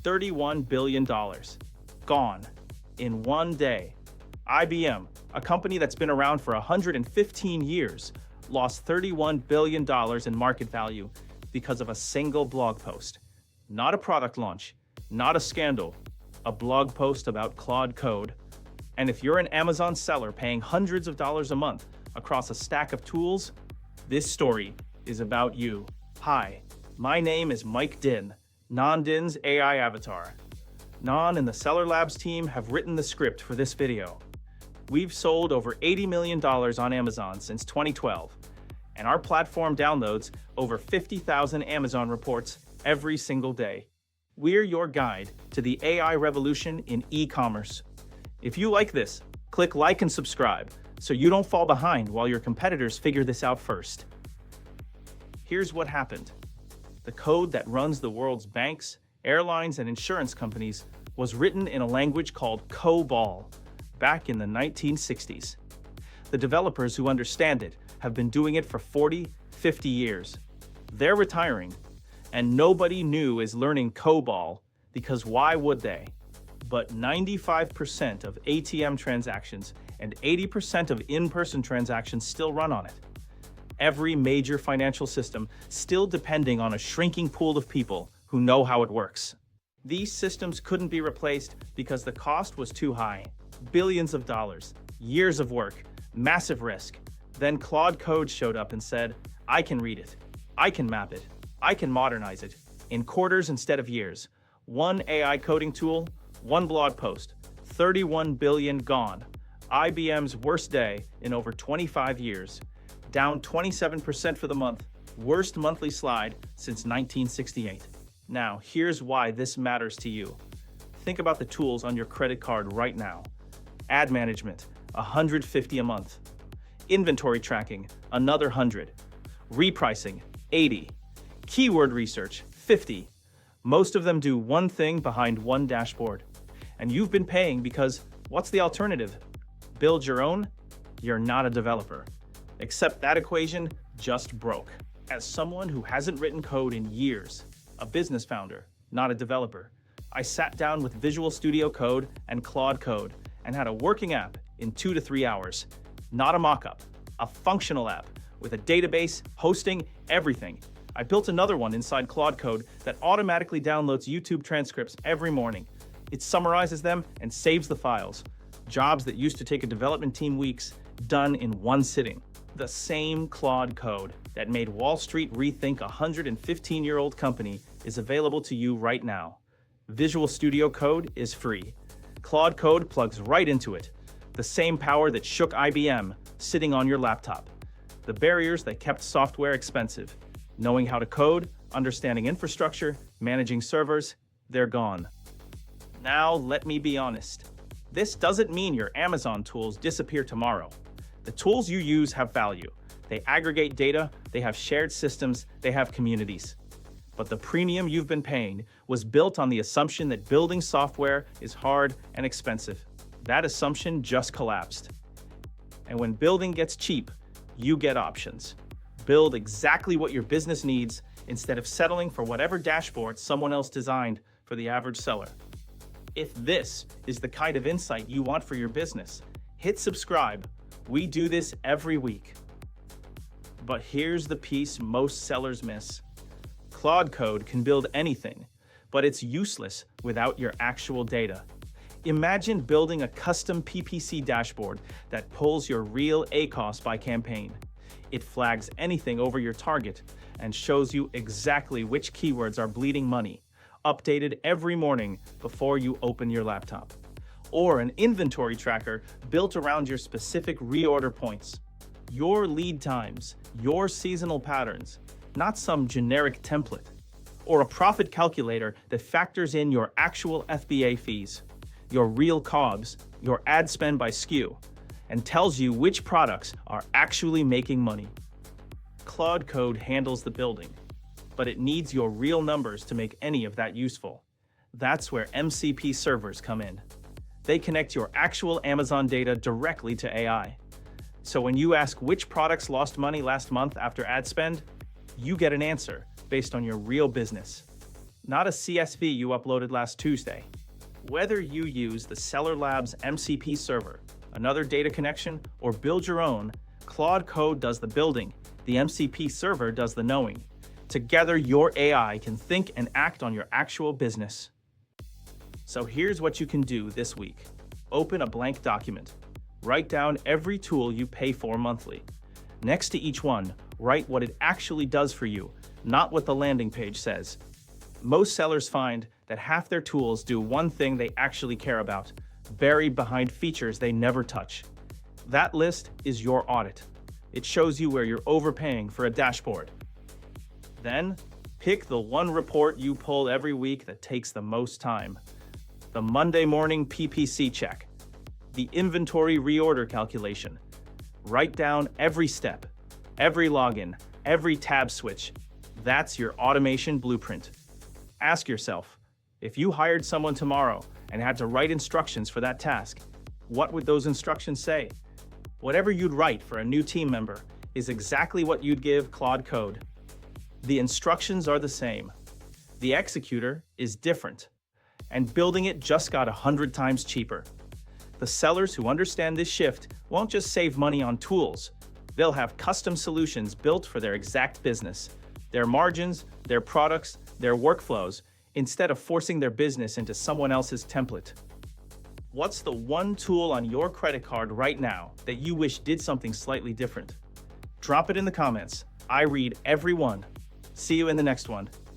$31 billion. Gone. In one day. IBM, a company that's been around for 115 years, lost $31 billion in market value because of a single blog post. Not a product launch, not a scandal, a blog post about Claude Code. And if you're an Amazon seller paying hundreds of dollars a month across a stack of tools, this story is about you. Hi, my name is Mike Din, Non-Din's AI avatar. Non and the Seller Labs team have written the script for this video. We've sold over $80 million on Amazon since 2012, and our platform downloads over 50,000 Amazon reports every single day. We're your guide to the AI revolution in e-commerce. If you like this, click like and subscribe so you don't fall behind while your competitors figure this out first. Here's what happened. The code that runs the world's banks, airlines, and insurance companies was written in a language called COBOL back in the 1960s. The developers who understand it have been doing it for 40, 50 years. They're retiring, and nobody new is learning COBOL because why would they? But 95% of ATM transactions and 80% of in-person transactions still run on it. Every major financial system still depending on a shrinking pool of people who know how it works. These systems couldn't be replaced because the cost was too high. Billions of dollars, years of work, massive risk. Then Claude Code showed up and said, I can read it, I can map it, I can modernize it, in quarters instead of years. One AI coding tool, one blog post, 31 billion gone. IBM's worst day in over 25 years. Down 27% for the month, worst monthly slide since 1968. Now, here's why this matters to you. Think about the tools on your credit card right now. Ad management, $150 a month. Inventory tracking, another $100. Repricing, $80. Keyword research, $50. Most of them do one thing behind one dashboard. And you've been paying because what's the alternative? Build your own? You're not a developer. Except that equation just broke. As someone who hasn't written code in years, a business founder, not a developer, I sat down with Visual Studio Code and Claude Code and had a working app in 2 to 3 hours. Not a mock-up, a functional app with a database, hosting, everything. I built another one inside Claude Code that automatically downloads YouTube transcripts every morning. It summarizes them and saves the files. Jobs that used to take a development team weeks, done in one sitting. The same Claude Code that made Wall Street rethink a 115-year-old company is available to you right now. Visual Studio Code is free. Claude Code plugs right into it. The same power that shook IBM sitting on your laptop. The barriers that kept software expensive. Knowing how to code, understanding infrastructure, managing servers, they're gone. Now, let me be honest. This doesn't mean your Amazon tools disappear tomorrow. The tools you use have value. They aggregate data, they have shared systems, they have communities. But the premium you've been paying was built on the assumption that building software is hard and expensive. That assumption just collapsed. And when building gets cheap, you get options. Build exactly what your business needs instead of settling for whatever dashboard someone else designed for the average seller. If this is the kind of insight you want for your business, hit subscribe. We do this every week. But here's the piece most sellers miss. Claude Code can build anything, but it's useless without your actual data. Imagine building a custom PPC dashboard that pulls your real ACoS by campaign. It flags anything over your target and shows you exactly which keywords are bleeding money, updated every morning before you open your laptop. Or an inventory tracker built around your specific reorder points. Your lead times, your seasonal patterns, not some generic template. Or a profit calculator that factors in your actual FBA fees, your real COGS, your ad spend by SKU, and tells you which products are actually making money. Claude Code handles the building, but it needs your real numbers to make any of that useful. That's where MCP servers come in. They connect your actual Amazon data directly to AI. So when you ask which products lost money last month after ad spend, you get an answer based on your real business. not a CSV you uploaded last Tuesday. Whether you use the Seller Labs MCP server, another data connection, or build your own, Claude Code does the building, the MCP server does the knowing. Together, your AI can think and act on your actual business. So here's what you can do this week. Open a blank document. Write down every tool you pay for monthly. Next to each one, write what it actually does for you, not what the landing page says. Most sellers find that half their tools do one thing they actually care about, buried behind features they never touch. That list is your audit. It shows you where you're overpaying for a dashboard. Then, pick the one report you pull every week that takes the most time. The Monday morning PPC check. The inventory reorder calculation. Write down every step, every login, every tab switch. That's your automation blueprint. Ask yourself, if you hired someone tomorrow and had to write instructions for that task, what would those instructions say? Whatever you'd write for a new team member is exactly what you'd give Claude Code. The instructions are the same. The executor is different. And building it just got 100 times cheaper. The sellers who understand this shift won't just save money on tools. They'll have custom solutions built for their exact business, their margins, their products, their workflows, instead of forcing their business into someone else's template. What's the one tool on your credit card right now that you wish did something slightly different? Drop it in the comments. I read every one. See you in the next one.